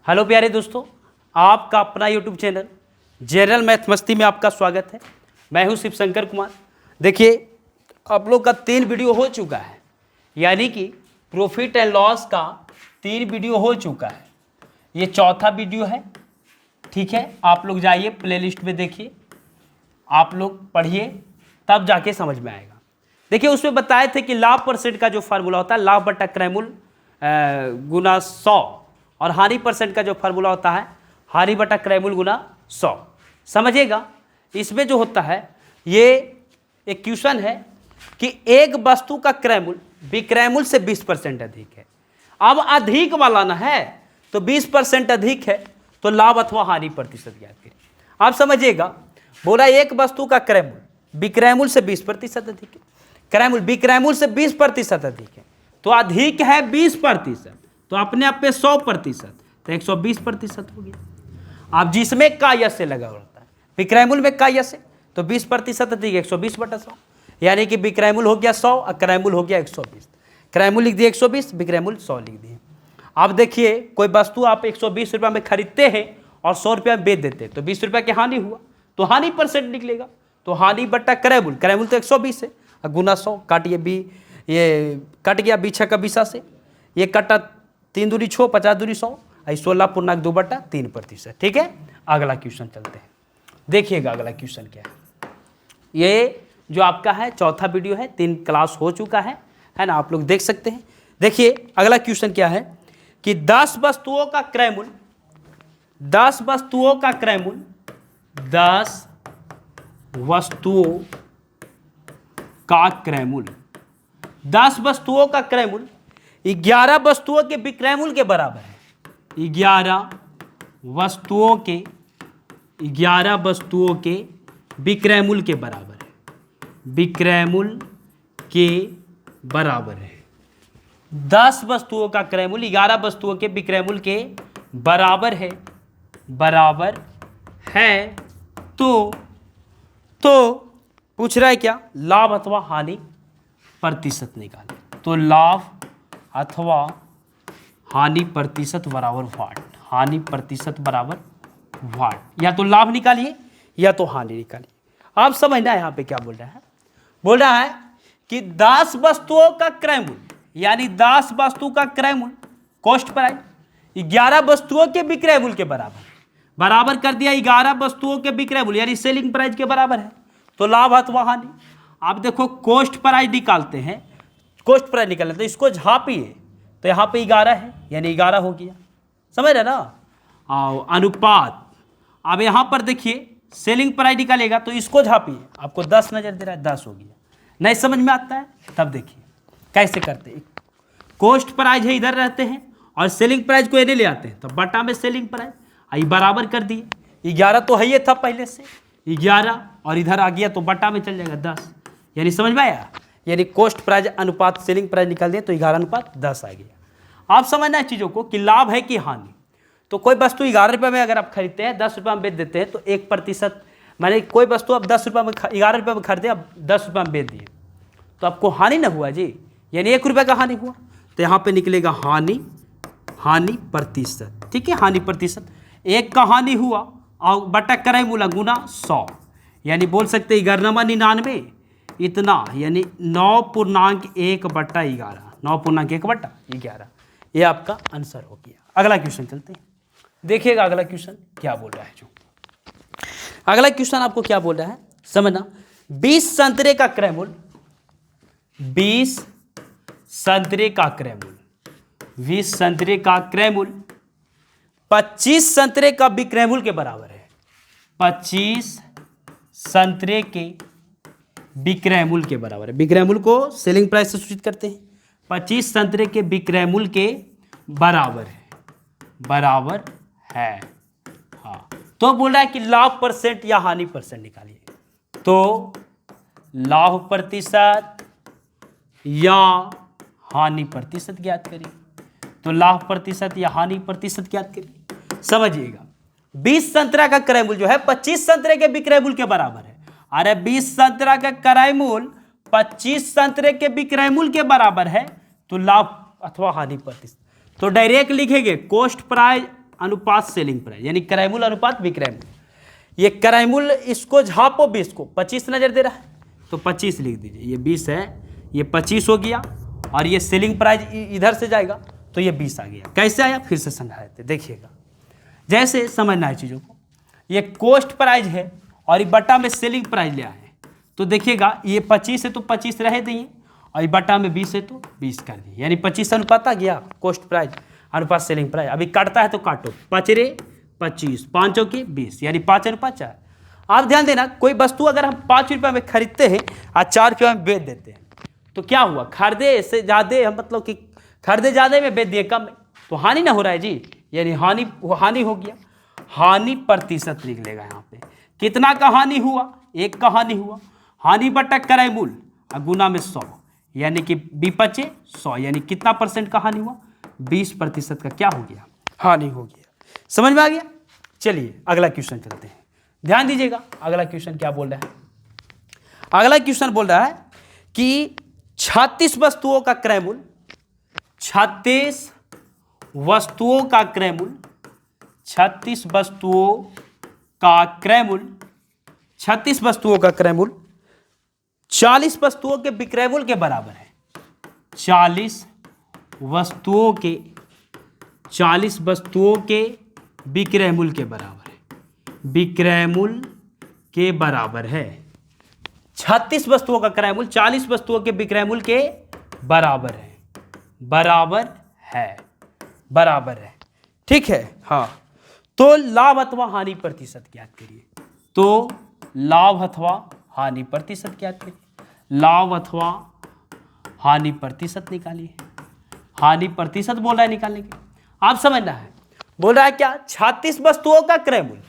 Hello प्यारे दोस्तों, आपका अपना यूट्यूब चैनल जनरल मैथ मस्ती में आपका स्वागत है। मैं हूं शिव शंकर कुमार। देखिए, आप लोग का 3 वीडियो हो चुका है, यानी कि प्रॉफिट एंड लॉस का 3 वीडियो हो चुका है। ये चौथा वीडियो है, ठीक है। आप लोग जाइए प्लेलिस्ट में देखिए, आप लोग पढ़िए, तब जाके समझ में आएगा। देखिए, उसमें बताए थे कि लाभ परसेंट का जो फार्मूला होता है लाभ बटा क्रयमूल गुना 100, और हानि परसेंट का जो फार्मूला होता है हानि बटा क्रयमूल गुना 100। समझिएगा, इसमें जो होता है ये एक क्वेश्चन है कि एक वस्तु का क्रयमूल विक्रयमूल से 20% अधिक है। अब अधिक वाला ना है तो 20% अधिक है तो लाभ अथवा हानि प्रतिशत ज्ञात करिए। आप समझिएगा, बोला एक वस्तु का क्रयमूल विक्रयमूल से 20% अधिक है, क्रयमूल विक्रयमूल से 20% अधिक है, तो अधिक है 20%, तो अपने आप पे 100%, तो 120% हो गया। अब जिसमें का यश से लगा होता है, विक्रयमूल में का यश है तो 20% अधिक 120/100, यानी कि विक्रयमूल हो गया 100 और क्रयमूल हो गया 120। क्रयमूल लिख दिए 120, विक्रयमूल 100 लिख दिए। अब देखिए, कोई वस्तु आप 120 रुपये में खरीदते हैं और 100 रुपये में बेच देते हैं, तो 20 रुपये की हानि हुआ, तो हानि परसेंट निकलेगा। तो हानि बट्टा क्रयमूल, क्रयमूल तो 120 है, गुना 100, काटिए ये कट गया 20 से, ये कटा 3 दूनी 6, 50 दूनी 100, 16/2/3%। ठीक है, अगला क्वेश्चन चलते हैं। देखिएगा अगला क्वेश्चन क्या है। ये जो आपका है चौथा वीडियो है, 3 क्लास हो चुका है ना, आप लोग देख सकते हैं। देखिए अगला क्वेश्चन क्या है कि 10 वस्तुओं का क्रयमूल, 10 वस्तुओं का क्रयमूल, 10 वस्तुओं का क्रयमूल, 10 वस्तुओं का क्रयमूल 11 वस्तुओं के विक्रयमूल के बराबर है। 11 वस्तुओं के विक्रयमूल के बराबर है, विक्रयमूल के बराबर है। 10 वस्तुओं का क्रयमूल 11 वस्तुओं के विक्रयमूल के बराबर है, बराबर है। तो पूछ रहा है क्या, लाभ अथवा हानि प्रतिशत निकालें। तो लाभ अथवा हानि प्रतिशत बराबर वाट, हानि प्रतिशत बराबर वाट, या तो लाभ निकालिए या तो हानि निकालिए। आप समझना यहाँ पे क्या बोल रहा है, बोल रहा है कि 10 वस्तुओं का क्रयमूल, यानी 10 वस्तु का क्रयमूल कॉस्ट प्राइस 11 वस्तुओं के विक्रयमूल के बराबर, बराबर कर दिया 11 वस्तुओं के विक्रयमूल, यानी सेलिंग प्राइस के बराबर है, तो लाभ अथवा हानि। आप देखो कॉस्ट प्राइस निकालते हैं, कॉस्ट प्राइस निकालते हैं तो इसको झापिए, तो यहाँ पे 11 है यानी 11 हो गया, समझ रहे ना। अनुपात, अब यहाँ पर देखिए सेलिंग प्राइस निकालेगा तो इसको झापिए, आपको 10 नजर दे रहा है, 10 हो गया। नहीं समझ में आता है तब देखिए कैसे करते हैं। कॉस्ट प्राइस है इधर रहते हैं और सेलिंग प्राइस को इधर ले आते हैं, तो बटा में सेलिंग प्राइस आई बराबर कर दिए। 11 तो है ये था पहले से 11, और इधर आ गया तो बटा में चल जाएगा 10, यानी समझ में आया, यानी कॉस्ट प्राइस अनुपात सेलिंग प्राइस निकाल दिए तो 11:10 आ गया। आप समझना है चीज़ों को कि लाभ है कि हानि। तो कोई वस्तु 11 रुपये में अगर आप खरीदते हैं, 10 रुपये में बेच देते हैं, तो 1%, माने कोई वस्तु आप 10 रुपये में 11 रुपये में खरीदे, आप 10 रुपये में बेच दिए, तो आपको हानि ना हुआ जी, यानी 1 रुपये का हानि हुआ, तो यहाँ पे निकलेगा हानि प्रतिशत। ठीक है, हानि प्रतिशत 1 का हानि हुआ और बटा क्रयमूल गुना 100, यानी बोल सकते 11/99 इतना, यानी 9.1/11, 9.1/11, ये आपका आंसर हो गया। अगला क्वेश्चन चलते हैं, देखिएगा अगला क्वेश्चन क्या बोल रहा है। जो अगला क्वेश्चन आपको क्या बोल रहा है समझना। 20 संतरे का क्रयमूल, 20 संतरे का क्रयमूल, 20 संतरे का क्रयमूल 25 संतरे का विक्रयमूल के बराबर है। 25 संतरे के विक्रयमूल के बराबर है, विक्रयमूल को सेलिंग प्राइस से सूचित करते हैं। 25 संतरे के विक्रयमूल के बराबर है, बराबर है। हाँ, तो बोल रहा है कि लाभ परसेंट या हानि परसेंट निकालिए। तो लाभ प्रतिशत या हानि प्रतिशत ज्ञात करिए। तो लाभ प्रतिशत या हानि प्रतिशत ज्ञात करिए। समझिएगा, 20 संतरा का क्रयमूल जो है 25 संतरे के विक्रयमूल के बराबर है। अरे 20 संतरा का क्रयमूल 25 संतरे के विक्रयमूल के बराबर है, तो लाभ अथवा हानि प्रतिशत। तो डायरेक्ट लिखेंगे कॉस्ट प्राइस अनुपात सेलिंग प्राइस, यानी क्रय मूल्य अनुपात विक्रय मूल्य। ये क्रय मूल्य इसको झापो 20 को, 25 नजर दे रहा है तो 25 लिख दीजिए, ये 20 है, ये 25 हो गया, और ये सेलिंग प्राइस इधर से जाएगा तो ये 20 आ गया। कैसे आया फिर से समझा देते, देखिएगा जैसे समझना है चीज़ों को। ये कॉस्ट प्राइस है और ये बटा में सेलिंग प्राइस लिया है, तो देखिएगा ये 25 है तो 25 रह दिए, और ये बटा में 20 है तो 20 कर दिए, यानी 25 अनुपात आ गया कॉस्ट प्राइस अनुपात सेलिंग प्राइस। अभी काटता है तो काटो, 5 रे 25, 5 के 20, यानी 5 अनुपात 4। आप ध्यान देना, कोई वस्तु अगर हम 5 रुपये में खरीदते हैं और 4 रुपये में बेच देते हैं तो क्या हुआ, खरीदे से ज़्यादा, हम मतलब कि खरीदे ज़्यादा में बेच दिए कम में, तो हानि ना हो रहा है जी, यानी हानि हो गया। हानि प्रतिशत निकलेगा यहाँ पे, कितना का हानि हुआ, 1 का हानि हुआ, हानि बटा क्रय मूल्य और गुना में 100, यानी कि 20 100, यानी कितना परसेंट का हानि हुआ, 20% का क्या हो गया, हानि हो गया। समझ में आ गया। चलिए अगला क्वेश्चन चलते हैं, ध्यान दीजिएगा अगला क्वेश्चन क्या बोल रहा है। अगला क्वेश्चन बोल रहा है कि 36 वस्तुओं का क्रय मूल्य, 36 वस्तुओं का क्रय मूल्य, 36 वस्तुओं का क्रय मूल्य, 36 वस्तुओं का क्रय मूल्य 40 वस्तुओं के विक्रय मूल्य के बराबर है। 40 वस्तुओं के विक्रय मूल्य के बराबर है, विक्रय मूल्य के बराबर है। 36 वस्तुओं का क्रय मूल्य 40 वस्तुओं के विक्रय मूल्य के बराबर है, बराबर है, ठीक है। हाँ, तो लाभ अथवा हानि प्रतिशत ज्ञात करिए, तो लाभ अथवा हानि प्रतिशत ज्ञात करिए, लाभ अथवा हानि प्रतिशत निकालिए। हानि प्रतिशत बोल रहा है निकालने के, आप समझना है, बोल रहा है क्या, 36 वस्तुओं का क्रय मूल्य,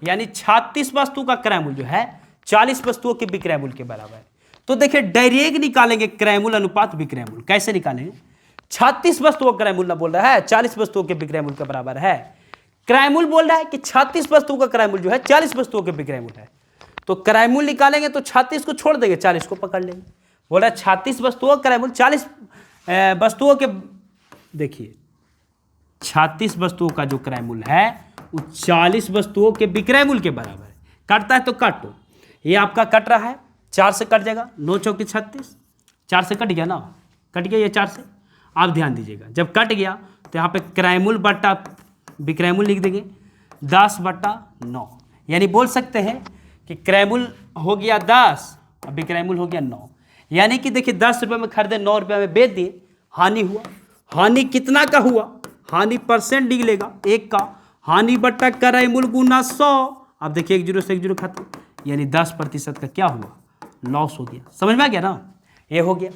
यानी 36 वस्तु का क्रय मूल्य जो है 40 वस्तुओं के विक्रय मूल्य के बराबर है। तो देखिए डायरेक्ट निकालेंगे क्रय मूल्य अनुपात विक्रय मूल्य, कैसे निकालेंगे, 36 वस्तुओं का क्रय मूल्य बोल रहा है 40 वस्तुओं के विक्रय मूल्य के बराबर है। क्रय मूल्य बोल रहा है कि 36 वस्तुओं का क्रय मूल्य जो है 40 वस्तुओं के विक्रय मूल्य है, तो क्रय मूल्य निकालेंगे तो 36 को छोड़ देंगे, 40 को पकड़ लेंगे। बोल रहा है 36 वस्तुओं का क्रय मूल्य 40 वस्तुओं के, देखिए 36 वस्तुओं का जो क्रय मूल्य है वो 40 वस्तुओं के विक्रय मूल्य के बराबर है। कटता है तो काटो, ये आपका कट रहा है, 4 से कट जाएगा, 9 चौकी 36, 4 से कट गया ना, कट गया ये 4 से। आप ध्यान दीजिएगा, जब कट गया तो यहाँ पे क्रय मूल्य बटा विक्रय मूल्य लिख देंगे 10/9, यानी बोल सकते हैं कि क्रय मूल्य हो गया 10 और विक्रय मूल्य हो गया 9, यानी कि देखिए 10 रुपये में खरीदे 9 रुपये में बेच दिए, हानि हुआ। हानि कितना का हुआ, हानि परसेंट निकलेगा 1 का, हानि बटा क्रय मूल्य गुना 100। अब देखिए 1 0 से 1 0 खत्म, यानी 10% का क्या हुआ, लॉस हो गया। समझ में आ गया ना, ये हो गया।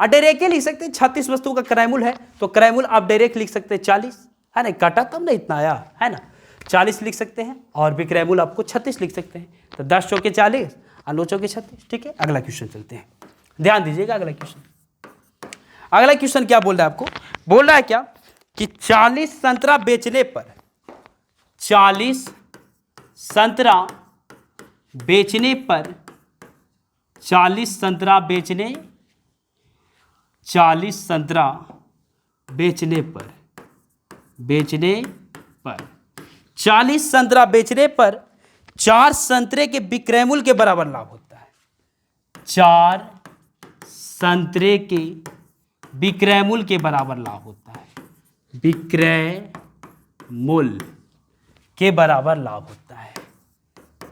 और डायरेक्ट लिख सकते हैं 36 वस्तु का क्रय मूल्य है तो क्रय मूल्य आप डायरेक्ट लिख सकते हैं 40, है ना, काटा तब ना इतना आया, है ना, 40 लिख सकते हैं, और विक्रय मूल्य आपको 36 लिख सकते हैं, तो 10 चौके 40 और 9 चौके 36, ठीक है। अगला क्वेश्चन चलते हैं, ध्यान दीजिएगा अगला क्वेश्चन। अगला क्वेश्चन क्या बोल रहा है आपको, बोल रहा है क्या कि 40 संतरा बेचने पर, 40 संतरा बेचने पर, 40 संतरा बेचने, 40 संतरा बेचने पर, 40 संतरा बेचने पर 4 संतरे के विक्रय मूल्य के बराबर लाभ होता है। 4 संतरे के विक्रय मूल्य के बराबर लाभ होता है, विक्रय मूल्य के बराबर लाभ होता है,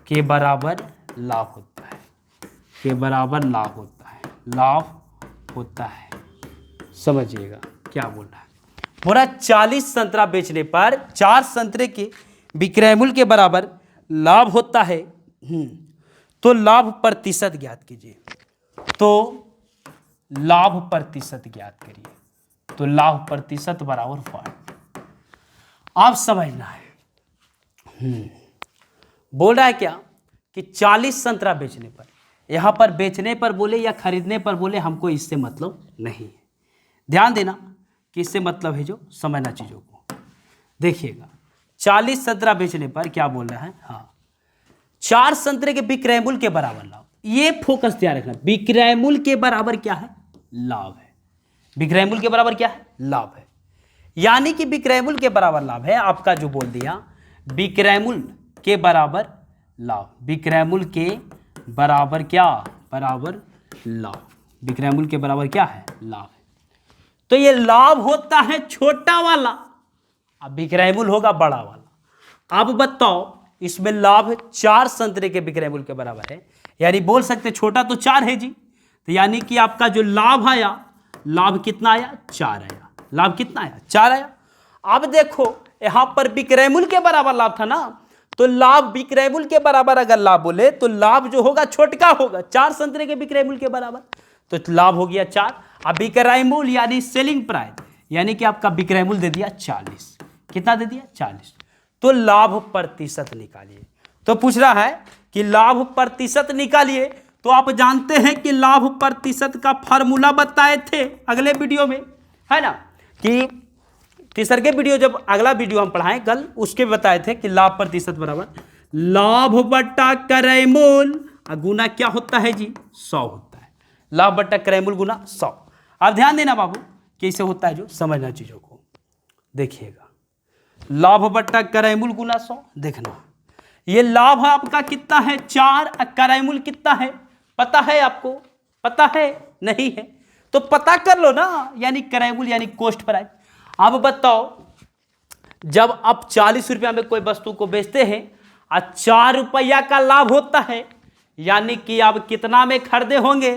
के बराबर लाभ होता है, के बराबर लाभ होता है, लाभ होता है। समझिएगा क्या बोल रहा है, बोला 40 संतरा बेचने पर 4 संतरे के विक्रय मूल्य के बराबर लाभ होता है। तो लाभ प्रतिशत ज्ञात कीजिए, तो लाभ प्रतिशत ज्ञात करिए, तो लाभ प्रतिशत बराबर 5। आप समझना है, बोल रहा है क्या कि 40 संतरा बेचने पर, यहां पर बेचने पर बोले या खरीदने पर बोले, हमको इससे मतलब नहीं है। ध्यान देना कि इससे मतलब है जो समझना चीजों को। देखिएगा 40 संतरा बेचने पर क्या बोल रहा है, हाँ 4 संतरे के विक्रय मूल्य के बराबर लाभ, ये फोकस ध्यान रखना, विक्रय मूल्य के बराबर क्या है, लाभ है। विक्रय मूल्य के बराबर क्या है, लाभ है। यानी कि विक्रय मूल्य के बराबर लाभ है आपका, जो बोल दिया विक्रय मूल्य के बराबर लाभ, विक्रय मूल्य के बराबर क्या, बराबर लाभ, विक्रय मूल्य के बराबर क्या है, लाभ है। तो ये लाभ होता है छोटा वाला, अब विक्रय मूल्य होगा बड़ा वाला। अब बताओ इसमें लाभ 4 संतरे के विक्रय मूल्य के बराबर है, यानी बोल सकते छोटा तो 4 है जी, तो यानी कि आपका जो लाभ आया, लाभ कितना आया, 4 आया, लाभ कितना आया, 4 आया। अब देखो यहां पर विक्रय मूल्य के बराबर लाभ था ना, तो लाभ विक्रय मूल्य के बराबर अगर लाभ बोले तो लाभ जो होगा छोटका होगा, 4 संतरे के विक्रय मूल्य के बराबर, तो लाभ हो गया 4। अब विक्रय मूल्य यानी सेलिंग प्राइस, यानी कि आपका विक्रय मूल्य दे दिया 40, कितना दे दिया, 40। तो लाभ प्रतिशत निकालिए। तो पूछ रहा है कि लाभ प्रतिशत निकालिए, तो आप जानते हैं कि लाभ प्रतिशत का फार्मूला बताए थे अगले वीडियो में, है ना, कि तीसरे के वीडियो, जब अगला वीडियो हम पढ़ाएं कल, उसके बताए थे कि लाभ प्रतिशत बराबर लाभ बट्टा क्रय मूल्य गुना क्या होता है जी, 100 होता है, लाभ बट्टा क्रय मूल्य गुना 100। अब ध्यान देना बाबू कैसे होता है, जो समझना चीजों को देखिएगा। लाभ बट्टा क्रय मूल्य गुना 100, देखना ये लाभ आपका कितना है 4, क्रय मूल्य कितना है पता है आपको, पता है नहीं है तो पता कर लो ना, यानी क्रय मूल्य यानी कॉस्ट प्राइस। अब बताओ जब आप 40 रुपया में कोई वस्तु को बेचते हैं और 4 रुपया का लाभ होता है, यानी कि आप कितना में खरीदे होंगे,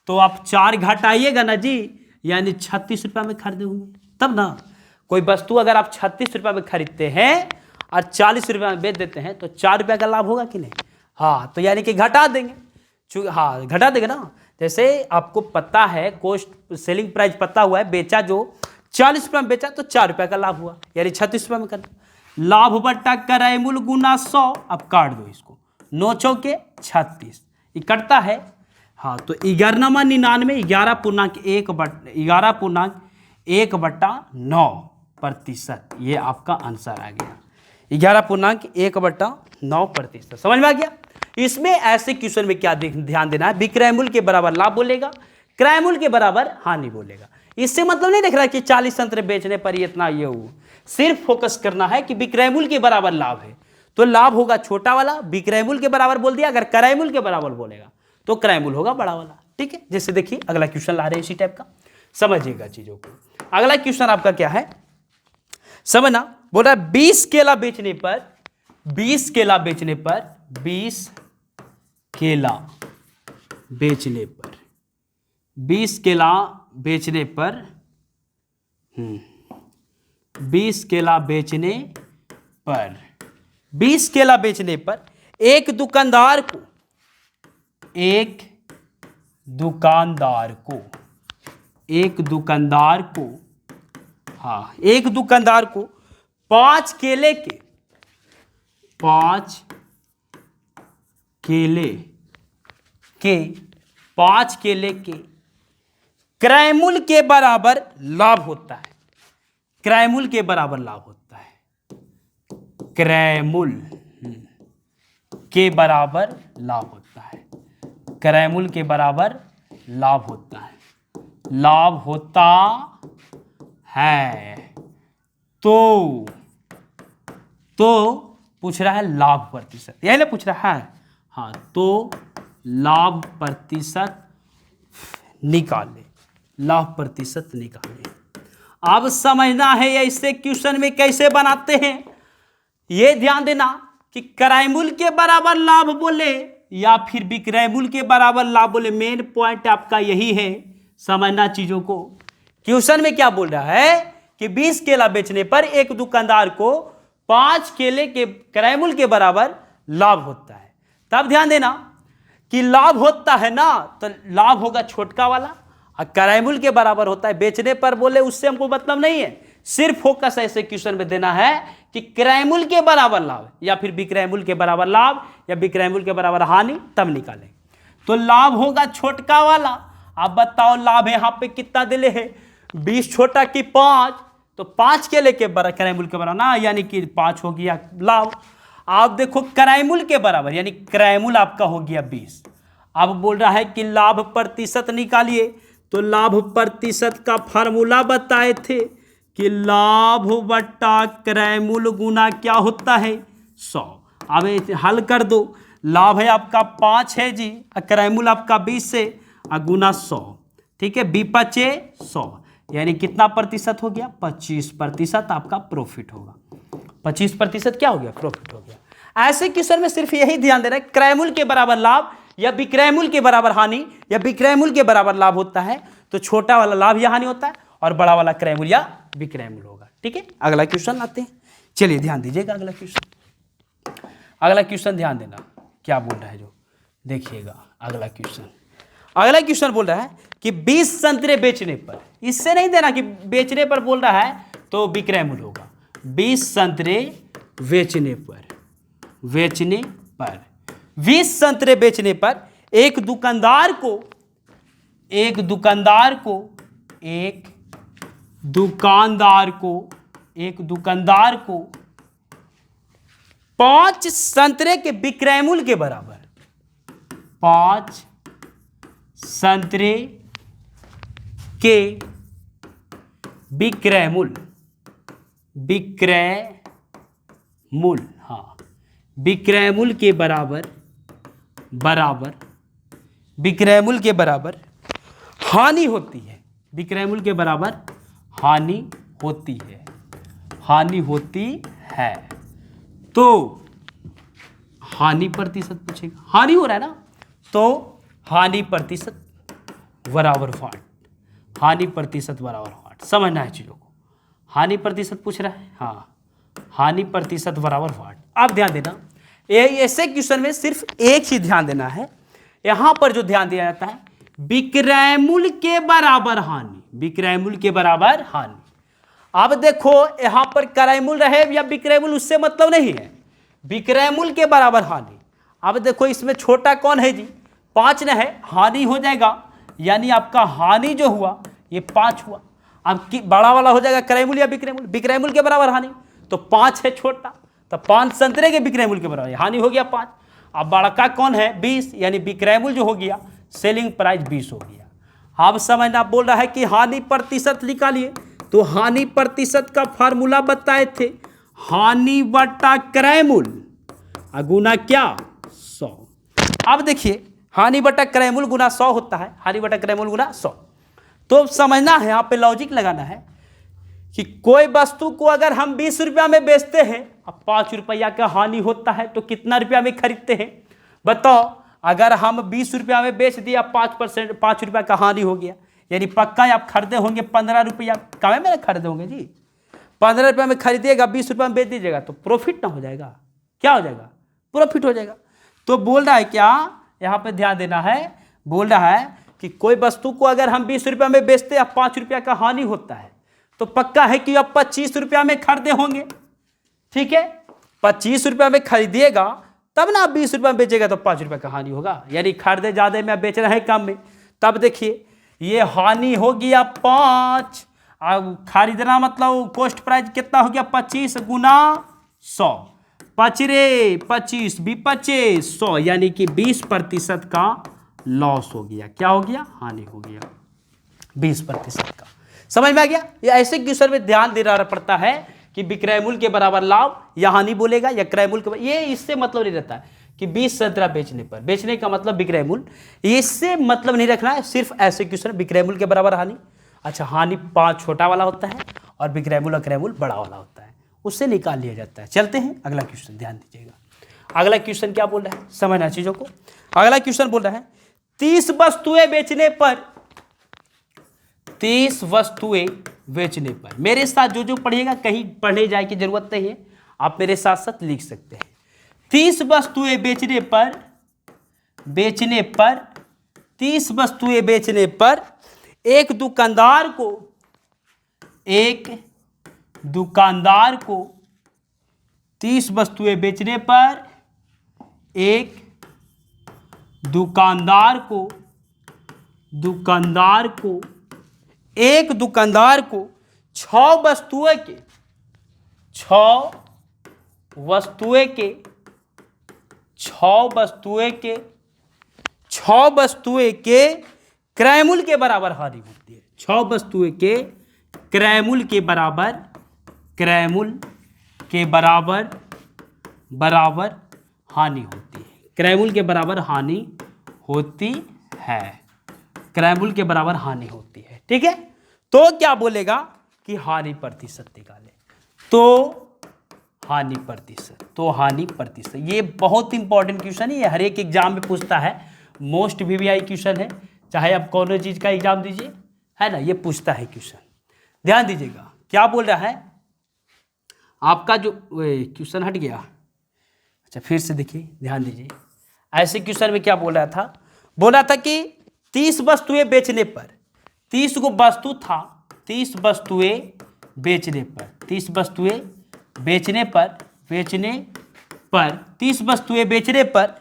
तो आप 4 घटाइएगा ना जी, यानी 36 रुपया में खरीदे होंगे, तब ना। कोई वस्तु अगर आप 36 रुपया में खरीदते हैं और 40 रुपया में बेच देते हैं तो 4 रुपया का लाभ होगा कि नहीं, हाँ, तो यानी कि घटा देंगे, हाँ घटा देंगे ना। जैसे आपको पता है कॉस्ट सेलिंग प्राइस पता हुआ है, बेचा जो 40 रुपया में बेचा तो 4 रुपया का लाभ हुआ, यानी 36 रुपया में करना। लाभ बट्टा क्रय मूल्य गुना 100, अब काट दो इसको, 9 चौके 36, ये कटता है, हाँ, तो 1199 11.1/9%, ये आपका आंसर आ गया, 11.1/9%। समझ में आ गया। इसमें ऐसे क्वेश्चन में क्या ध्यान देना है, विक्रय मूल्य के बराबर लाभ बोलेगा, क्रय मूल्य के बराबर हानि बोलेगा। इससे मतलब नहीं देख रहा है कि 40 संतरे बेचने पर इतना ये हो, सिर्फ फोकस करना है कि विक्रय मूल्य के बराबर लाभ है तो लाभ होगा छोटा वाला, विक्रय मूल्य के बराबर बोल दिया, अगर क्रय मूल्य के बराबर बोलेगा तो क्रय मूल्य होगा बड़ा वाला। ठीक है, जैसे देखिए अगला क्वेश्चन ला रहे हैं इसी टाइप का, समझिएगा चीजों को। अगला क्वेश्चन आपका क्या है समझना, बोल रहा है 20 केला बेचने पर 20 केला बेचने पर 20 केला बेचने पर 20 केला बेचने पर 20 केला बेचने पर 20 केला बेचने पर एक दुकानदार को एक दुकानदार को 5 केले के क्रय मूल्य के बराबर लाभ होता है, क्रय मूल्य के बराबर लाभ होता है, क्रय मूल्य के बराबर लाभ होता है, क्रय मूल्य के बराबर लाभ होता है, लाभ होता है तो पूछ रहा है लाभ प्रतिशत, यही ना पूछ रहा है, हाँ, तो लाभ प्रतिशत निकाले, लाभ प्रतिशत निकाले। अब समझना है ऐसे क्वेश्चन में कैसे बनाते हैं, ये ध्यान देना कि क्रय मूल्य के बराबर लाभ बोले या फिर विक्रय मूल्य के बराबर लाभ बोले, मेन पॉइंट आपका यही है, समझना चीजों को। क्वेश्चन में क्या बोल रहा है कि 20 केला बेचने पर एक दुकानदार को 5 केले के क्रय मूल्य के बराबर लाभ होता है। तब ध्यान देना कि लाभ होता है ना, तो लाभ होगा छोटका वाला, और क्रय मूल्य के बराबर होता है बेचने पर बोले, उससे हमको मतलब नहीं है, सिर्फ फोकस ऐसे क्वेश्चन में देना है कि क्रय मूल्य के बराबर लाभ या फिर विक्रय मूल्य के बराबर लाभ या विक्रय मूल्य के बराबर हानि, तब निकालें। तो लाभ होगा छोटका वाला। अब बताओ लाभ यहां पे कितना दिले है, 20 छोटा की 5, तो 5 केले के क्रय मूल्य के बराबर ना, यानी कि 5 हो गया लाभ। आप देखो क्रय मूल्य के बराबर, यानी क्रय मूल्य आपका हो गया 20। अब बोल रहा है कि लाभ प्रतिशत निकालिए, तो लाभ प्रतिशत का फार्मूला बताए थे कि लाभ बट्टा क्रय मूल्य गुना क्या होता है 100। अब हल कर दो, लाभ है आपका 5 है जी, क्रय मूल्य आपका 20 है, गुना 100, ठीक है, 20×5 100, यानी कितना प्रतिशत हो गया 25% आपका प्रॉफिट होगा। 25% क्या हो गया प्रॉफिट हो गया। ऐसे क्वेश्चन में सिर्फ यही ध्यान देना है, क्रय मूल्य के बराबर लाभ या विक्रय मूल्य के बराबर हानि या विक्रय मूल्य के बराबर लाभ होता है तो छोटा वाला लाभ या हानि होता है और बड़ा वाला क्रय मूल्य या विक्रय मूल्य होगा। ठीक है, अगला क्वेश्चन आते हैं, चलिए ध्यान दीजिएगा अगला क्वेश्चन। अगला क्वेश्चन ध्यान देना क्या बोल रहा है, जो देखिएगा अगला क्वेश्चन बोल रहा है कि 20 संतरे बेचने पर, इससे नहीं देना कि बेचने पर बोल रहा है तो विक्रय मूल्य होगा, 20 संतरे बेचने पर 20 संतरे बेचने पर एक दुकानदार को 5 संतरे के विक्रय मूल्य के बराबर 5 संतरे के विक्रय मूल्य के बराबर हानि होती है, विक्रय मूल्य के बराबर हानि होती है तो हानि प्रतिशत पूछेगा, हानि हो रहा है ना, तो हानि प्रतिशत बराबर 60, समझना है चीज़ों को। हानि प्रतिशत पूछ रहा है, हाँ, हानि प्रतिशत बराबर 60। अब ध्यान देना, ये ऐसे क्वेश्चन में सिर्फ एक ही ध्यान देना है, यहां पर जो ध्यान दिया जाता है विक्रय मूल्य के बराबर हानि। अब देखो यहां पर क्रय मूल्य रहे या विक्रय मूल्य, उससे मतलब नहीं है, विक्रय मूल्य के बराबर हानि। अब देखो इसमें छोटा कौन है जी, 5 न है, हानि हो जाएगा, यानी आपका हानि जो हुआ ये 5 हुआ। अब बड़ा वाला हो जाएगा क्रय मूल्य या विक्रय मूल्य के बराबर हानि, तो 5 है छोटा, तो 5 संतरे के विक्रय मूल्य के बराबर हानि हो गया 5। अब बड़का कौन है 20, यानी विक्रय मूल्य जो हो गया सेलिंग प्राइस 20 हो गया। अब समझना, बोल रहा है कि हानि प्रतिशत निकालिए, तो हानि प्रतिशत का फार्मूला बताए थे, हानि बटा क्रय मूल्य गुना क्या 100। अब देखिए हानि बटा क्रय मूल्य गुना 100 होता है, हानि बटा क्रय मूल्य गुना 100। तो समझना है, यहाँ पे लॉजिक लगाना है कि कोई वस्तु को अगर हम 20 रुपया में बेचते हैं, अब 5 रुपया का हानि होता है तो कितना रुपया में खरीदते हैं बताओ। अगर हम 20 रुपया में बेच दिया, 5 रुपया का हानि हो गया, यानी पक्का आप खरीदे होंगे 15 रुपया, कम में खरीदे होंगे जी, 15 रुपया में खरीदिएगा, 20 रुपया में बेच दीजिएगा तो प्रॉफिट ना हो जाएगा, क्या हो जाएगा प्रॉफिट हो जाएगा। तो बोल रहा है क्या, यहाँ पे ध्यान देना है, बोल रहा है कि कोई वस्तु को अगर हम 20 रुपया में बेचते हैं, 5 रुपया का हानि होता है, तो पक्का है कि आप 25 रुपया में खरीदे होंगे, ठीक है, 25 रुपया में खरीदिएगा तब ना, 20 रुपया में बेचेगा तो 5 रुपया का हानि होगा, यानी खरीदे ज़्यादा में बेच रहे हैं कम में। तब देखिए ये हानि हो गया 5, अब खरीदना मतलब कॉस्ट प्राइस कितना हो गया 25 गुना 100, 25 100, यानी कि 20% का लॉस हो गया, क्या हो गया हानि हो गया 20% का। समझ में आ गया। ये ऐसे क्वेश्चन में ध्यान देना पड़ता है कि विक्रय मूल्य के बराबर लाभ या हानि बोलेगा या क्रय मूल्य के, ये इससे मतलब नहीं रहता है कि 20 संतरा बेचने पर, बेचने का मतलब विक्रय मूल्य, इससे मतलब नहीं रखना है। सिर्फ ऐसे क्वेश्चन विक्रय मूल्य के बराबर हानि, अच्छा हानि 5 छोटा वाला होता है और विक्रय मूल्य क्रय मूल्य बड़ा वाला होता है, उससे निकाल लिया जाता है। चलते हैं अगला क्वेश्चन, ध्यान दीजिएगा अगला क्वेश्चन क्या बोल रहा है, समझना चीजों को। अगला क्वेश्चन बोल रहा है 30 वस्तुएं बेचने पर, 30 वस्तुएं बेचने पर, मेरे साथ जो पढ़िएगा कहीं पढ़ने जाए की जरूरत नहीं है, आप मेरे साथ साथ लिख सकते हैं। 30 वस्तुएं बेचने पर 30 वस्तुएं बेचने पर एक दुकानदार को 30 वस्तुएं बेचने पर एक दुकानदार को 6 वस्तुएं के क्रय मूल्य के बराबर हानि होती है, 6 वस्तुएं के क्रयमूल्य के बराबर, क्रयमूल्य के बराबर बराबर हानि होती है, क्रयमूल्य के बराबर हानि होती है, क्रयमूल्य के बराबर हानि होती है। ठीक है, तो क्या बोलेगा कि हानि प्रतिशत निकाले, तो हानि प्रतिशत, तो हानि प्रतिशत। ये बहुत इंपॉर्टेंट क्वेश्चन है, ये हर एक एग्जाम में पूछता है, मोस्ट वीवीआई क्वेश्चन है, चाहे आप कौन चीज का एग्जाम दीजिए, है ना, ये पूछता है क्वेश्चन। ध्यान दीजिएगा क्या बोल रहा है आपका, जो क्वेश्चन हट गया, अच्छा फिर से देखिए, ध्यान दीजिए। ऐसे क्वेश्चन में क्या बोल रहा था, बोल रहा था कि 30 वस्तुएं बेचने पर, 30 को वस्तु था, 30 वस्तुएं बेचने पर, 30 वस्तुएं बेचने पर, 30 वस्तुएं बेचने पर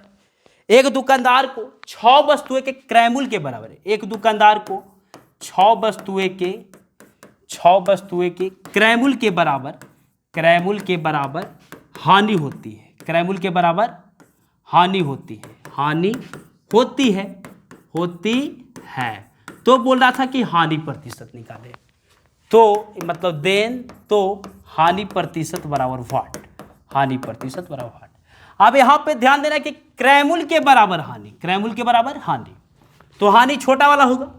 एक दुकानदार को 6 वस्तुएं के क्रयमूल्य के बराबर है, एक दुकानदार को 6 वस्तुएं के क्रयमूल्य के बराबर, क्रयमूल्य के बराबर हानि होती है, क्रयमूल्य के बराबर हानि होती है, हानि होती है, होती है। तो बोल रहा था कि हानि प्रतिशत निकाले, तो मतलब देन, तो हानि प्रतिशत बराबर व्हाट, हानि प्रतिशत बराबर व्हाट। अब यहां पे ध्यान देना कि क्रयमूल्य के बराबर हानि, क्रयमूल्य के बराबर हानि, तो हानि छोटा वाला होगा,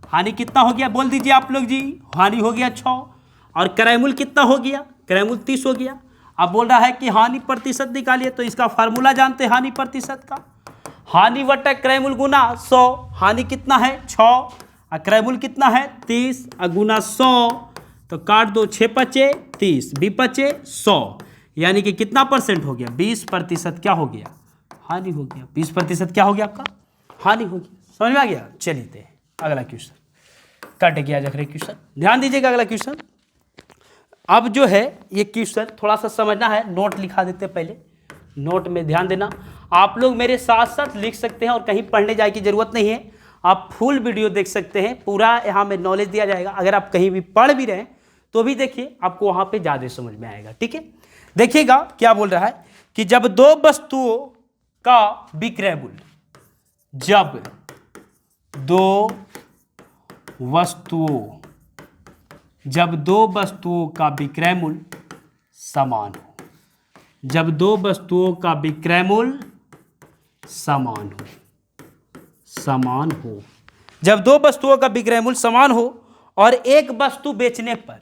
हानि कितना हो गया बोल दीजिए आप लोग जी, हानि हो गया 6, और क्रयमूल्य कितना हो गया, क्रयमूल्य 30 हो गया। अब बोल रहा है कि हानि प्रतिशत निकालिए, तो इसका फार्मूला जानते हैं हानि प्रतिशत का, हानि बटा क्रयमूल्य गुना 100, हानि कितना है 6 और क्रयमूल्य कितना है 30 और गुना 100, तो काट दो, 6 पचे 30, 20 पचे 100, यानी कि कितना परसेंट हो गया, 20% क्या हो गया, हानि हो गया, 20% क्या हो गया आपका, हानि हो गया। समझ में आ गया। चलिए अगला क्वेश्चन, कट गया जखरे क्वेश्चन, ध्यान दीजिएगा अगला क्वेश्चन। अब जो है ये क्वेश्चन थोड़ा सा समझना है, नोट लिखा देते पहले, नोट में ध्यान देना। आप लोग मेरे साथ साथ लिख सकते हैं और कहीं पढ़ने जाने की जरूरत नहीं है, आप फुल वीडियो देख सकते हैं, पूरा यहाँ में नॉलेज दिया जाएगा। अगर आप कहीं भी पढ़ भी रहे हैं तो भी देखिए, आपको वहाँ पे ज़्यादा समझ में आएगा। ठीक है, देखिएगा क्या बोल रहा है कि जब दो वस्तुओं का विक्रय मूल्य, जब दो वस्तुओं का विक्रय मूल्य समान हो, जब दो वस्तुओं का विक्रय मूल्य समान हो, जब दो वस्तुओं का विक्रय मूल्य समान हो और एक वस्तु बेचने पर,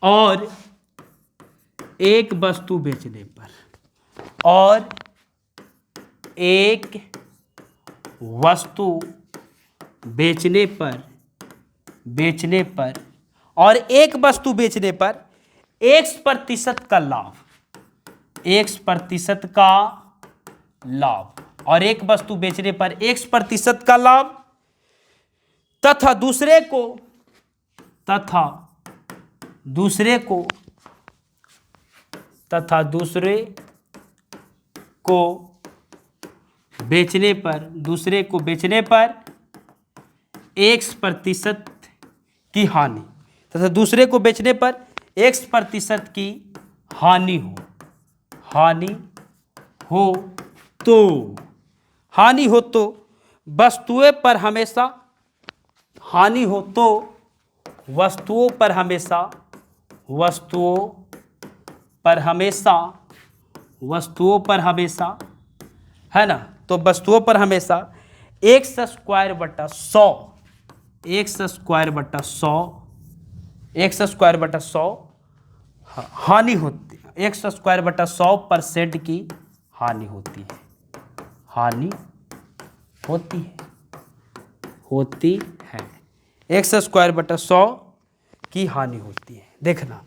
और एक वस्तु बेचने पर, और एक वस्तु बेचने पर, और एक वस्तु बेचने पर X% का लाभ, X% का लाभ, और एक वस्तु बेचने पर X% का लाभ, तथा दूसरे को बेचने पर X% की हानि, तथा दूसरे को बेचने पर X% की हानि हो तो वस्तुओं पर हमेशा है ना, तो वस्तुओं पर हमेशा X²/100 हानि होती है, X²/100% की हानि होती है, X²/100 की हानि होती है। देखना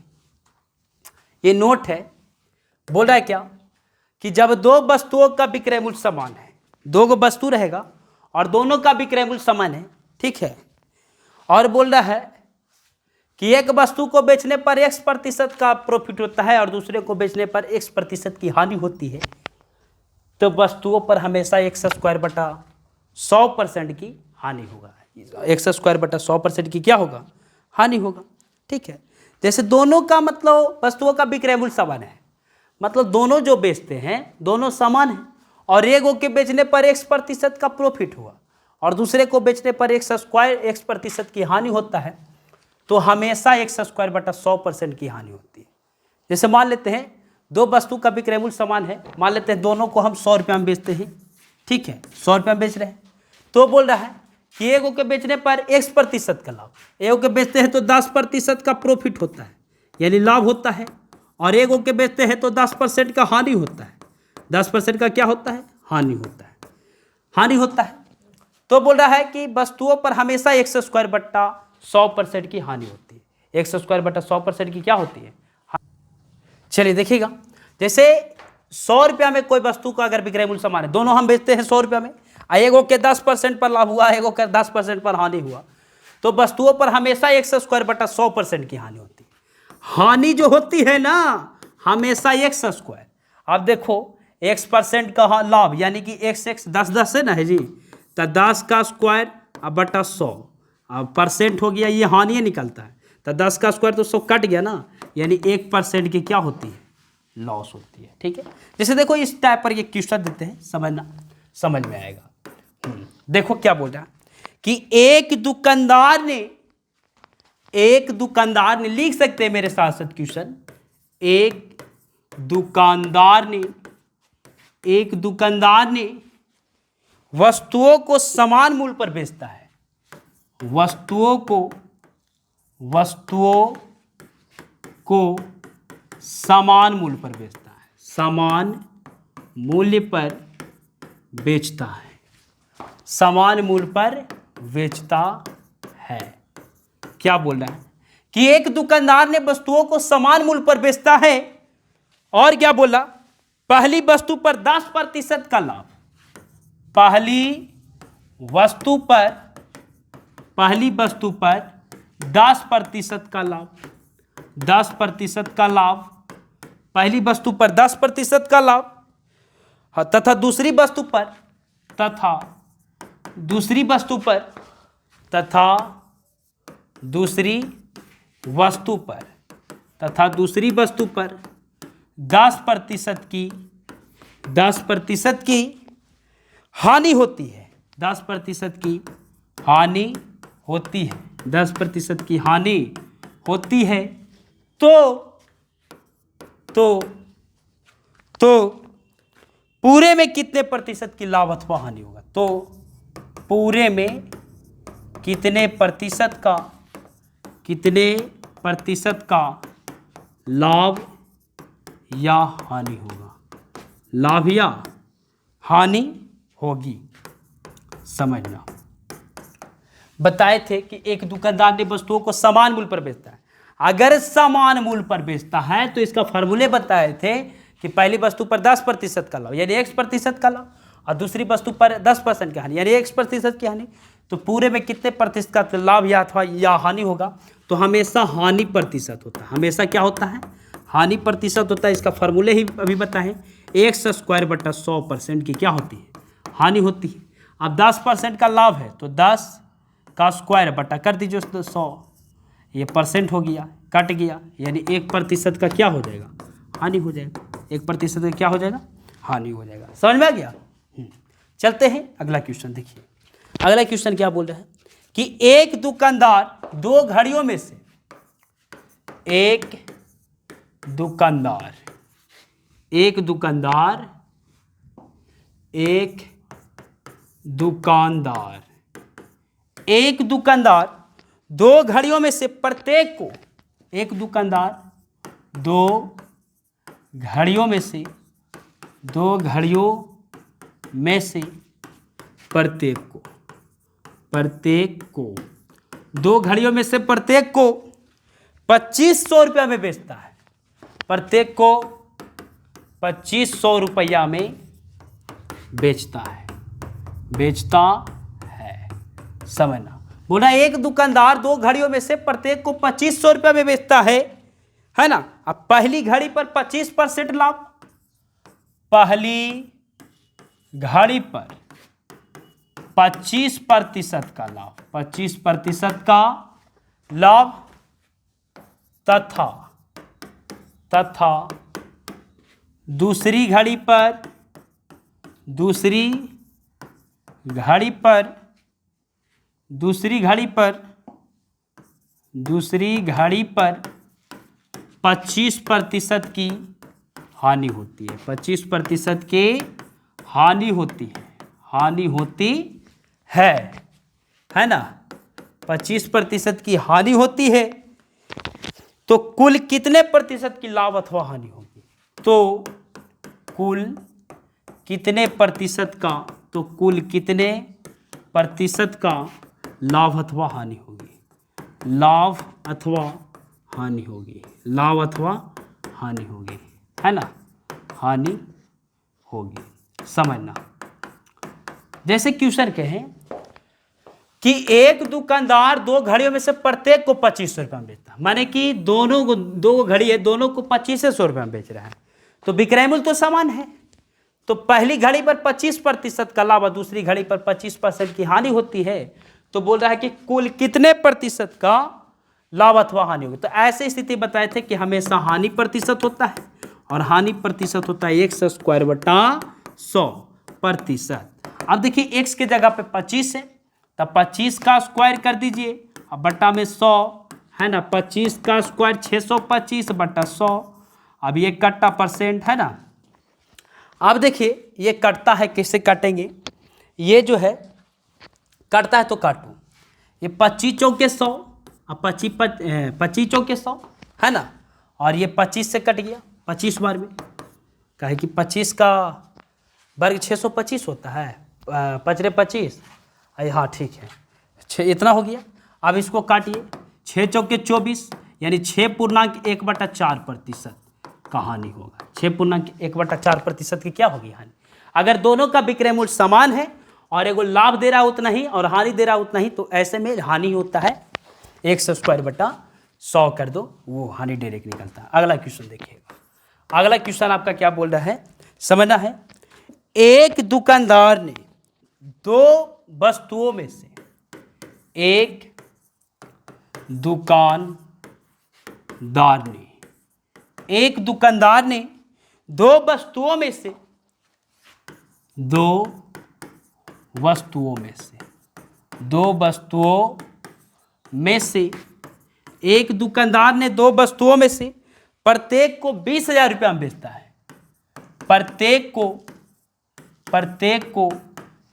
ये नोट है, बोल रहा है क्या कि जब दो वस्तुओं का विक्रय मूल्य समान है, दो वस्तु रहेगा और दोनों का विक्रय मूल्य समान है, ठीक है, और बोल रहा है कि एक वस्तु को बेचने पर X% का प्रॉफिट होता है और दूसरे को बेचने पर X% की हानि होती है, तो वस्तुओं पर हमेशा X²/100% की हानि होगा, X²/100% की क्या होगा, हानि होगा। ठीक है, जैसे दोनों का मतलब वस्तुओं का विक्रय मूल्य समान है, मतलब दोनों जो बेचते हैं दोनों समान हैं, और एक के बेचने पर X% का प्रॉफिट हुआ और दूसरे को बेचने पर X² X% की हानि होता है, तो हमेशा एक्स स्क्वायर बटा 100% की हानि होती है। जैसे मान लेते हैं दो वस्तु का विक्रय मूल्य समान है, मान लेते हैं दोनों को हम 100 रुपये में बेचते हैं, ठीक है, 100 रुपये में बेच रहे हैं, तो बोल रहा है कि एगो के बेचने पर x% का लाभ, एगो के बेचते हैं तो 10% का प्रॉफिट होता है यानी लाभ होता है, और एगो के बेचते हैं तो 10% का हानि होता है। 10% का क्या होता है? हानि होता है, हानि होता है। तो बोल रहा है कि वस्तुओं पर हमेशा एक्स स्क्वायर बट्टा 100% की हानि होती है। एक्स स्क्वायर बट्टा 100% की क्या होती है? चलिए देखिएगा, जैसे 100 रुपया में कोई वस्तु का अगर विक्रय मूल्य समान है, दोनों हम बेचते हैं 100 रुपया में, एगो के 10% पर लाभ हुआ, एगो के 10% पर हानि हुआ, तो वस्तुओं पर हमेशा एक्स स्क्वायर बटा 100% की हानि होती है। हानि जो होती है ना, हमेशा एक्स स्क्वायर। अब देखो x% का लाभ यानी कि x 10 है ना है जी, तो 10 का स्क्वायर अब बटा 100, अब परसेंट हो गया, ये हानि निकलता है, तो 10 का स्क्वायर तो 100 कट गया ना, यानी 1% की क्या होती है? लॉस होती है। ठीक है, जैसे देखो इस टाइप पर ये क्वेश्चन देते हैं, समझना, समझ में आएगा। देखो क्या बोल रहा है कि एक दुकानदार ने लिख सकते हैं मेरे साथ साथ क्वेश्चन, एक दुकानदार ने वस्तुओं को समान मूल्य पर बेचता है, वस्तुओं को समान मूल्य पर बेचता है, समान मूल्य पर बेचता है, समान मूल्य पर बेचता है। क्या बोल रहा है कि एक दुकानदार ने वस्तुओं को समान मूल्य पर बेचता है, और क्या बोला? पहली वस्तु पर 10% का लाभ, पहली वस्तु पर 10% का लाभ, 10% का लाभ, पहली वस्तु पर 10% का लाभ, तथा दूसरी वस्तु पर तथा दूसरी वस्तु पर 10% की हानि होती है, 10% की हानि होती है, 10% की हानि होती है, तो पूरे में कितने प्रतिशत की लाभ अथवा हानि होगा? तो पूरे में कितने प्रतिशत का लाभ या हानि होगा? लाभ या हानि होगी, समझना। बताए थे कि एक दुकानदार ने वस्तुओं को समान मूल्य पर बेचता है। अगर समान मूल्य पर बेचता है तो इसका फॉर्मूले बताए थे कि पहली वस्तु पर 10% का लाभ यानी x% का लाभ, और दूसरी वस्तु पर 10% की हानि यानी x% की हानि, तो पूरे में कितने प्रतिशत का लाभ या अथवा या हानि होगा? तो हमेशा हानि प्रतिशत होता है, हमेशा क्या होता है? हानि प्रतिशत होता है। इसका फॉर्मूले ही अभी बताएं, एक्स स्क्वायर बटा 100% की क्या होती है? हानि होती है। अब 10% का लाभ है तो 10 का स्क्वायर बटा कर दीजिए 100, ये परसेंट हो गया, कट गया, यानी 1% का क्या हो जाएगा? हानि हो जाएगा। 1% का क्या हो जाएगा? हानि हो जाएगा। समझ में आ गया? चलते हैं अगला क्वेश्चन। देखिए अगला क्वेश्चन क्या बोल रहा है कि एक दुकानदार दो घड़ियों में से एक दुकानदार दो घड़ियों में से प्रत्येक को, एक दुकानदार दो घड़ियों में से प्रत्येक को 2500 रुपया में बेचता है, प्रत्येक को 2500 रुपया में बेचता है। समझना, बोला एक दुकानदार दो घड़ियों में से प्रत्येक को 2500 रुपया में बेचता है ना। अब पहली घड़ी पर 25% लाभ, पहली घड़ी पर 25% का लाभ, 25% का लाभ, तथा दूसरी घड़ी पर 10% दूसरी घड़ी पर 25% की हानि होती है। 25% की हानि होती है, हानि होती है ना। 25% की हानि होती है, तो कुल कितने प्रतिशत की लाभ अथवा हानि होगी? तो कुल कितने प्रतिशत का, तो कुल कितने प्रतिशत का लाभ अथवा हानि होगी? लाभ अथवा हानि होगी, लाभ अथवा हानि होगी, है ना, हानि होगी। समझना, जैसे क्वेश्चन कहें कि एक दुकानदार दो घड़ियों में से प्रत्येक को 2500 रुपये में बेचता है, माने कि दोनों को, दो घड़ी है, दोनों को 2500 रुपये में बेच रहा है, तो विक्रय मूल्य तो समान है। तो पहली घड़ी पर 25% का लाभ और दूसरी घड़ी पर 25% की हानि होती है। तो बोल रहा है कि कुल कितने प्रतिशत का लाभ अथवा हानि होगी? तो ऐसे स्थिति बताए थे कि हमेशा हानि प्रतिशत होता है, और हानि प्रतिशत होता है x² बटा 100%। अब देखिए x के जगह पे 25 है, तब 25 का स्क्वायर कर दीजिए, अब बट्टा में 100 है ना, 25 का स्क्वायर 625 बटा 100। अब ये कट्टा परसेंट है ना। अब देखिए ये कटता है, कैसे काटेंगे? ये जो है कटता है तो काटो, ये 25 चौके 100, अब 25 चौके 100 है ना, और ये 25 से कट गया 25 बार में, कहे कि 25 का वर्ग 625 होता है, 5 25, हाँ ठीक है, 6 इतना हो गया। अब इसको काटिए, 6 चौके 24 यानी 6.1/4% का हानि होगा। 6.1/4% की क्या होगी हानि? अगर दोनों का विक्रय मूल्य समान है और एगो लाभ दे रहा है उतना ही और हानि दे रहा है उतना ही, तो ऐसे में हानि होता है x² बटा 100 कर दो, वो हानि डायरेक्ट निकलता है। अगला क्वेश्चन देखिएगा, अगला क्वेश्चन आपका क्या बोल रहा है, समझना है। एक दुकानदार ने दो वस्तुओं में से, एक दुकानदार ने दो वस्तुओं में से एक दुकानदार ने दो वस्तुओं में से प्रत्येक को 20,000 रुपया में बेचता है। प्रत्येक को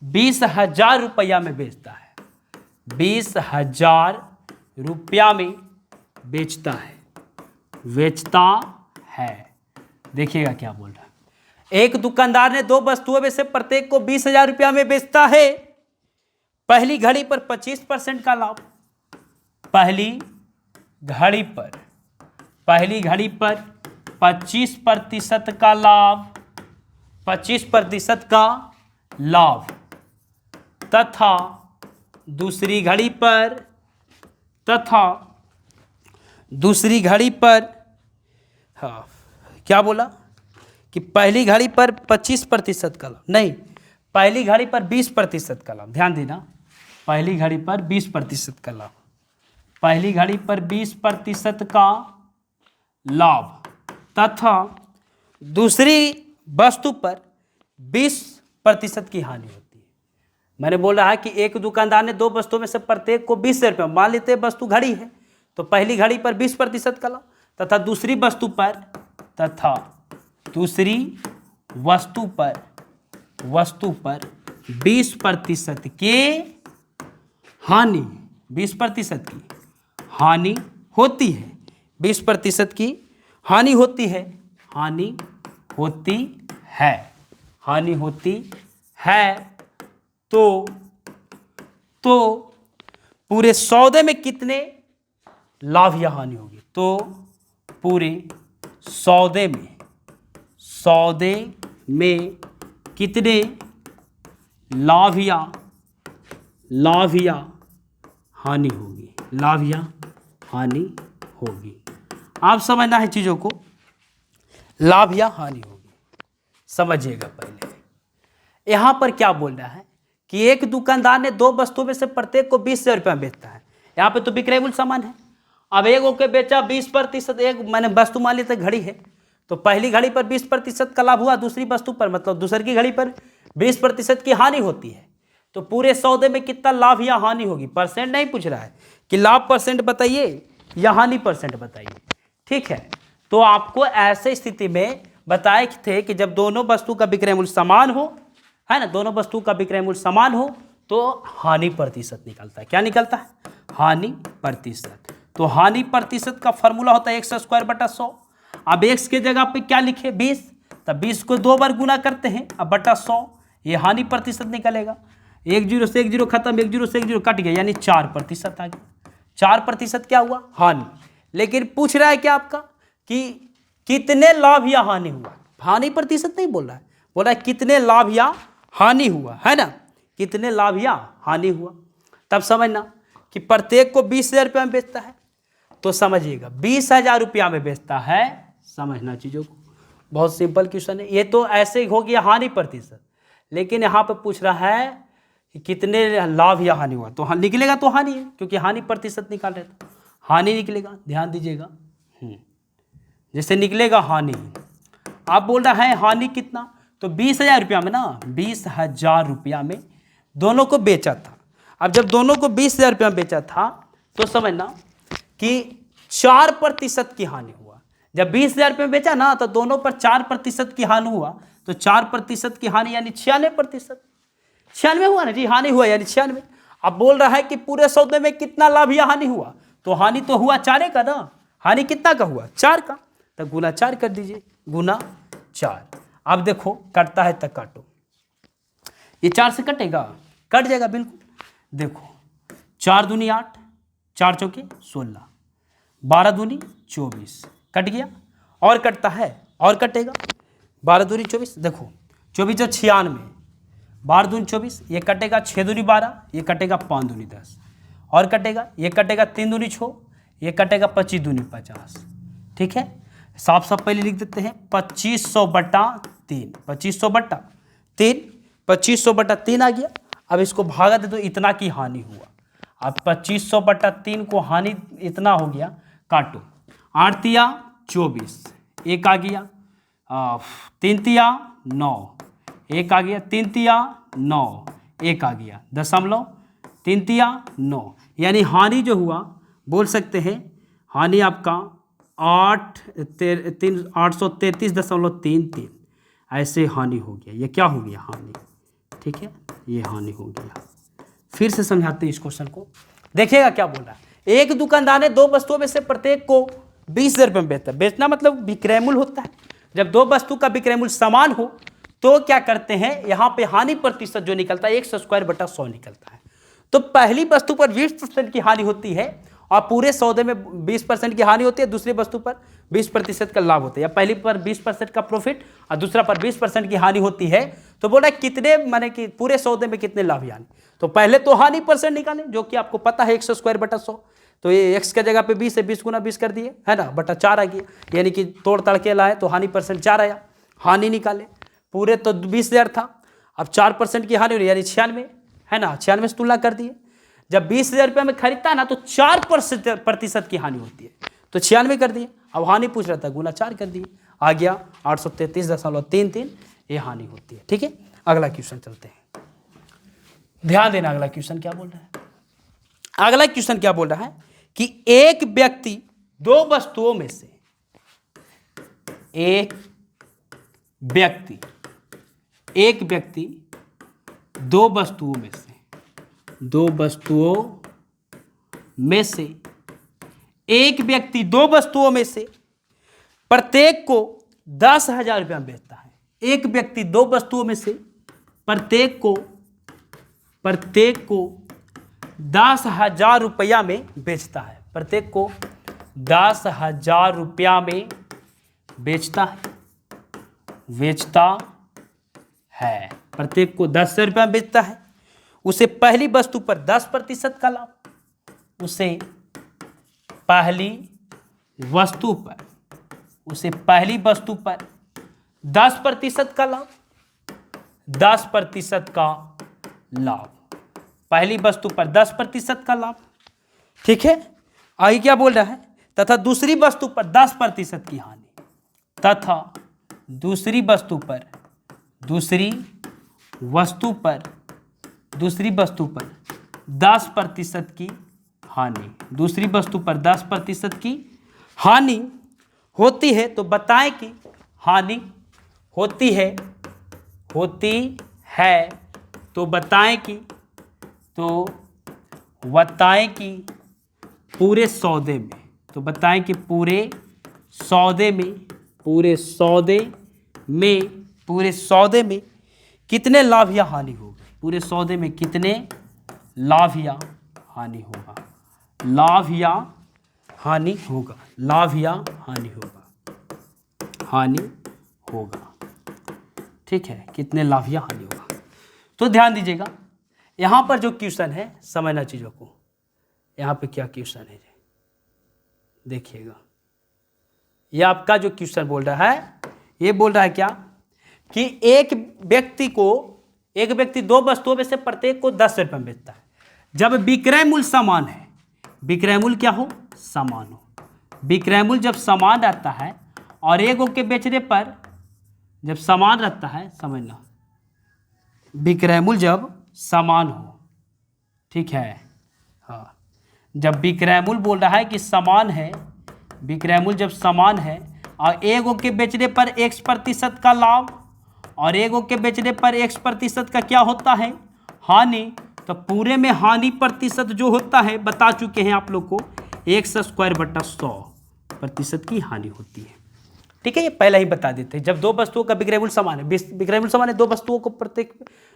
20,000 रुपया में बेचता है, 20,000 रुपया में बेचता है। देखिएगा क्या बोल रहा है। एक दुकानदार ने दो वस्तुओं में से प्रत्येक को 20,000 रुपया में बेचता है। पहली घड़ी पर 25% का लाभ, पहली घड़ी पर 25% का लाभ, 25% का लाभ, तथा दूसरी घड़ी पर हाँ क्या बोला कि पहली घड़ी पर 25% का लाभ, नहीं, पहली घड़ी पर 20% का लाभ। ध्यान देना, पहली घड़ी पर 20% का लाभ, पहली घड़ी पर 20% का लाभ, तथा दूसरी वस्तु पर 20% की हानि होती है। मैंने बोला है कि एक दुकानदार ने दो वस्तुओं में से प्रत्येक को 20,000 रुपये, मान लेते हैं वस्तु घड़ी है, तो पहली घड़ी पर 20% का लाभ, तथा दूसरी वस्तु पर 20% के हानि, 20% की हानि होती है, 20% की हानि होती है, हानि होती है। तो पूरे सौदे में कितने लाभ या हानि होगी? तो पूरे सौदे में कितने लाभ या हानि होगी, लाभ या हानि होगी। आप समझना है चीज़ों को, लाभ या हानि होगी, समझिएगा। पहले यहाँ पर क्या बोल रहा है कि एक दुकानदार ने दो वस्तुओं में से प्रत्येक को 20,000 रुपये में बेचता है। यहाँ पे तो विक्रय मूल्य समान है। अब एक को बेचा 20%, एक मैंने वस्तु मान ली तो घड़ी है, तो पहली घड़ी पर 20% का लाभ हुआ, दूसरी वस्तु पर मतलब दूसरी की घड़ी पर 20% की हानि होती है। तो पूरे सौदे में कितना लाभ या हानि होगी? परसेंट नहीं पूछ रहा है कि लाभ परसेंट बताइए, या हानि परसेंट बताइए। ठीक है, तो आपको ऐसे स्थिति में बताए थे कि जब दोनों वस्तु का विक्रय मूल्य समान हो, है ना, दोनों वस्तु का विक्रय मूल्य समान हो तो हानि प्रतिशत निकलता है। क्या निकलता है? हानि प्रतिशत। तो हानि प्रतिशत का फॉर्मूला होता है x²/100। अब x के जगह पे क्या लिखे? 20, तब 20 को 2 बार गुना करते हैं, अब बटा 100, ये हानि प्रतिशत निकलेगा। 1 0 से 1 0 खत्म, 1 0 से 1 0 कट गया, यानी 4% आ गया। 4% क्या हुआ? हानि। लेकिन पूछ रहा है क्या आपका कि कितने लाभ या हानि हुआ? हानि प्रतिशत नहीं बोल रहा है, बोल रहा है कितने लाभ या हानि हुआ, है ना, कितने लाभ या हानि हुआ। तब समझना कि प्रत्येक को 20,000 रुपया में बेचता है, तो समझिएगा 20,000 रुपया में बेचता है। समझना चीज़ों को, बहुत सिंपल क्वेश्चन है ये। तो ऐसे ही हो गया हानि प्रतिशत, लेकिन यहाँ पे पूछ रहा है कि कितने लाभ या हानि हुआ, तो निकलेगा तो हानि है, क्योंकि हानि प्रतिशत निकाल रहे थे, हानि निकलेगा। ध्यान दीजिएगा, जैसे निकलेगा हानि। आप बोल रहा है हानि कितना, तो 20,000 रुपया में ना, 20,000 रुपया में दोनों को बेचा था। अब जब दोनों को 20,000 रुपया में बेचा था तो समझना कि 4% की हानि हुआ। जब 20,000 रुपये में बेचा ना तो दोनों पर 4% की हानि हुआ, तो 4% की हानि यानी 96%। 96 हुआ ना जी, हानि हुआ यानी 96। अब बोल रहा है कि पूरे सौदे में कितना लाभ या हानि हुआ, तो हानि तो हुआ 4 का ना, हानि कितना का हुआ? 4 का, तो गुना 4 कर दीजिए, गुना 4। अब देखो कटता है तक काटो, ये 4 से कटेगा, कट जाएगा बिल्कुल। देखो 4 दूनी 8, 4 चौके 16, 12 दूनी 24, कट गया। और कटता है, और कटेगा, 12 दूनी 24, देखो 24 जो 96, 12 दूनी 24, ये कटेगा 6 दूनी 12, ये कटेगा 5 दूनी 10, और कटेगा, ये कटेगा 3 दूनी 6, ये कटेगा 25 दूनी 50। ठीक है, साफ साफ पहले लिख देते हैं 2500/3, 2500/3, 2500/3 आ गया। अब इसको भागा दे तो इतना की हानि हुआ। अब 2500/3 को हानि इतना हो गया, काटो, 8 तिया 24, एक आ गया, 3 तिया 9, एक आ गया, 3 तिया 9, एक आ गया, 0.3 तिया 9, यानी हानि जो हुआ बोल सकते हैं हानि आपका 833.33 ऐसे हानि हो गया। ये क्या हो गया? हानि। ठीक है, ये हानि हो गया। फिर से समझाते हैं इस क्वेश्चन को, देखिएगा क्या बोल रहा है। एक दुकानदार ने 2 वस्तुओं में से प्रत्येक को 20,000 रुपये में बेचता है। बेचना मतलब विक्रय मूल्य होता है। जब 2 वस्तु का विक्रय मूल्य समान हो तो क्या करते हैं, यहाँ पे हानि प्रतिशत जो निकलता है 100²/100 निकलता है। तो पहली वस्तु पर 20% की हानि होती है और पूरे सौदे में 20% की हानि होती है, दूसरी वस्तु पर 20% का लाभ होता है, या पहली पर 20% का प्रॉफिट और दूसरा पर 20% की हानि होती है। तो बोला कितने, माने कि पूरे सौदे में कितने लाभ यानी, तो पहले तो हानि परसेंट निकालें, जो कि आपको पता है 100²/100। तो ये x के जगह पे 20 है, 20 गुना 20 कर दिए, है ना, बटा 4 आ गया, यानी कि तोड़ तड़के लाए तो हानि परसेंट 4 आया। हानि निकाले, पूरे तो 20,000 था, अब 4% की हानि हो रही यानी 96, है ना, 96 से तुलना कर दिए। जब 20,000 रुपये में खरीदता है ना तो 4% की हानि होती है, तो 96 कर दिए। अब हानि पूछ रहा था, गुना 4 कर दिए, आ गया 833.33, ये हानि होती है। ठीक है, अगला क्वेश्चन चलते हैं, ध्यान देना अगला क्वेश्चन क्या बोल रहा है। अगला क्वेश्चन क्या बोल रहा है कि एक व्यक्ति 2 वस्तुओं में से, एक व्यक्ति 2 वस्तुओं में से, 2 वस्तुओं में से एक व्यक्ति 2 वस्तुओं में से प्रत्येक को 10,000 रुपया में बेचता है। एक व्यक्ति 2 वस्तुओं में से प्रत्येक को 10,000 रुपया में बेचता है, प्रत्येक को 10,000 रुपया में बेचता है, प्रत्येक को 10,000 रुपया में बेचता है। उसे पहली वस्तु पर 10% का लाभ, उसे पहली वस्तु पर 10% का लाभ, 10% का लाभ, पहली वस्तु पर 10% का लाभ। ठीक है, आगे क्या बोल रहा है, तथा दूसरी वस्तु पर 10% की हानि, तथा दूसरी वस्तु पर 10% की हानि, दूसरी वस्तु पर 10% की हानि होती है तो बताएं कि हानि होती है तो बताएं कि पूरे सौदे में, तो बताएं कि पूरे सौदे में कितने लाभ या हानि होगा, पूरे सौदे में कितने लाभ या हानि होगा, लाभ या हानि होगा, ठीक है, कितने लाभ या हानि होगा। तो ध्यान दीजिएगा यहां पर जो क्वेश्चन है, समझना चीजों को, यहां पे क्या क्वेश्चन है देखिएगा। ये आपका जो क्वेश्चन बोल रहा है, ये बोल रहा है क्या कि एक व्यक्ति दो वस्तुओं में से प्रत्येक को 10 रुपये में बेचता है। जब विक्रय मूल्य समान है, विक्रय मूल्य क्या हो, समान हो, विक्रय मूल्य जब समान रहता है और एक के बेचने पर जब समान रहता है, समझना, विक्रय मूल्य जब समान हो, ठीक है, हाँ, जब विक्रय मूल्य बोल रहा है कि समान है, विक्रय मूल्य जब समान है और एक के बेचने पर X% का लाभ और एक के बेचने पर X% का क्या होता है, हानि, तो पूरे में हानि प्रतिशत जो होता है बता चुके हैं आप लोग को, 100/100% की हानि होती है, ठीक है, ये पहले ही बता देते हैं। जब दो वस्तुओं का विक्रय मूल्य समान है,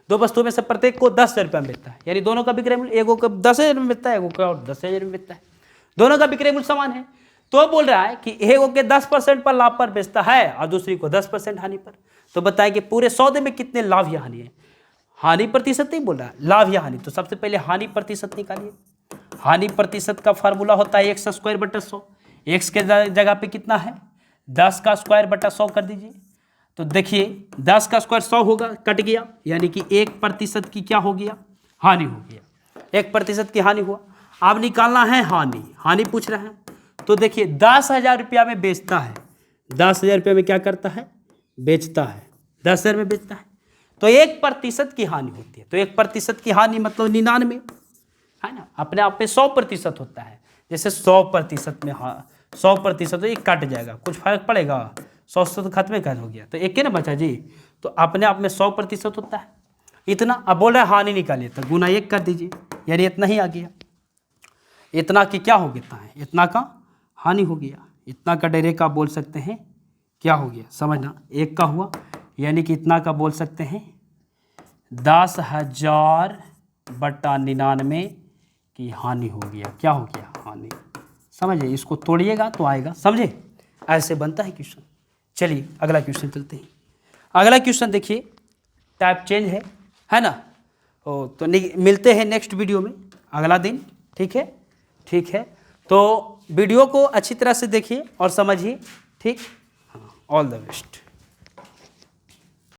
दो वस्तुओं में से प्रत्येक को 10 रुपये में बेचता है, यानी दोनों का विक्रय मूल्य, एगो का 10,000 में बेचता है, एगो का 10,000 में बेचता है, दोनों का विक्रय मूल्य समान है, तो बोल रहा है कि एगो के 10% पर लाभ पर बेचता है और दूसरी को 10% हानि पर। तो बताएं कि पूरे सौदे में कितने लाभ या हानि है, हानि प्रतिशत नहीं बोल रहा है, लाभ या हानि। तो सबसे पहले हानि प्रतिशत निकालिए। हानि प्रतिशत का फार्मूला होता है x²/100, x के जगह पे कितना है, 10 का स्क्वायर बटा 100 कर दीजिए। तो देखिए 10 का स्क्वायर 100 होगा, कट गया, यानी कि 1% की क्या हो गया, हानि हो गया, 1% की हानि हुआ। अब निकालना है हानि, हानि पूछ रहे हैं, तो देखिए 10,000 रुपया में बेचता है, 10,000 रुपये में क्या करता है, बेचता है, 10,000 में बेचता है, तो 1% की हानि होती है। तो 1% की हानि मतलब 99, है ना, अपने आप में 100% होता है। जैसे 100% में 100% तो ये कट जाएगा, कुछ फर्क पड़ेगा, 100 तो खत्म कर हो गया, तो एक के ना बचा जी, तो अपने आप में 100% होता है इतना। अब बोल रहे हैं हानि निकालिए, तो गुना 1 कर दीजिए, यानी इतना ही आ गया, इतना की क्या हो गया है, इतना का हानि हो गया, इतना का डायरेक्ट आप बोल सकते हैं क्या हो गया, समझना, 1 का हुआ, यानी कि इतना का बोल सकते हैं 10,000/99 की हानि हो गया, क्या हो गया, हानि। समझे, इसको तोड़िएगा तो आएगा, समझे, ऐसे बनता है क्वेश्चन। चलिए अगला क्वेश्चन चलते हैं। अगला क्वेश्चन देखिए, टाइप चेंज है ना, तो मिलते हैं नेक्स्ट वीडियो में अगला दिन, ठीक है, तो वीडियो को अच्छी तरह से देखिए और समझिए, ठीक, हाँ, ऑल द बेस्ट।